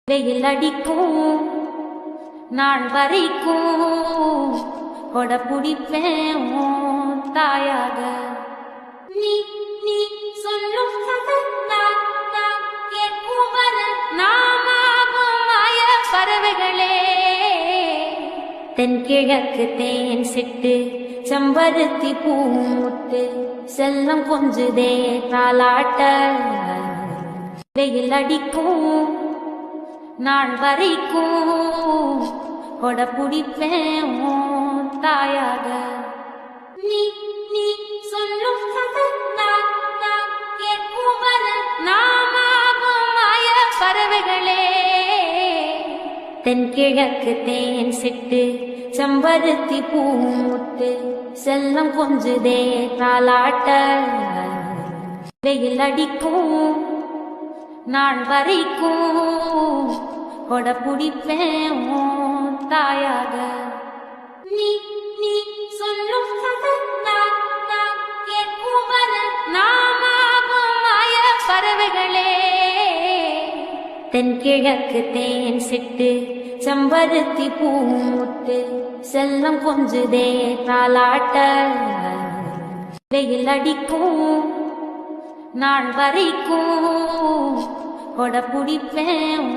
வெயில் அடிக்கும் நாள் வரைக்கும் கொட பிடிப்பேன் உன் தாயாக. நீ நீ சொல்லும் நான் கேட்கும் வரை நாமாகும் மாய பறவைகளே. தென்கிழக்கு தேன் சிட்டு செம்பருத்தி பூமுட்டு செல்லம் கொஞ்சுதே தாலாட்ட. வெயில் அடிக்கும் நாள் வரைக்கும் கொட பிடிப்பேன் உன் தாயாக. நீ நீ சொல்லும் நான் கேட்கும் வரை நாமாகும் மாய பறவைகளே. தென்கிழக்கு தேன் சிட்டு செம்பருத்தி பூமுட்டு செல்லம் கொஞ்சுதே தாலாட்ட. வெயில் அடிக்கும் நாள் வரைக்கும் கொட பிடிப்பேன் உன் தாயாக. நீ நீ சொல்லும் நான் கேட்கும் வரை நாமாகும் மாய பறவைகளே. தென்கிழக்கு தேன் சிட்டு செம்பருத்தி பூமுட்டு செல்லம் கொஞ்சுதே தாலாட்ட. வெயில் அடிக்கும் நாள் வரைக்கும் கொட பிடிப்பேன்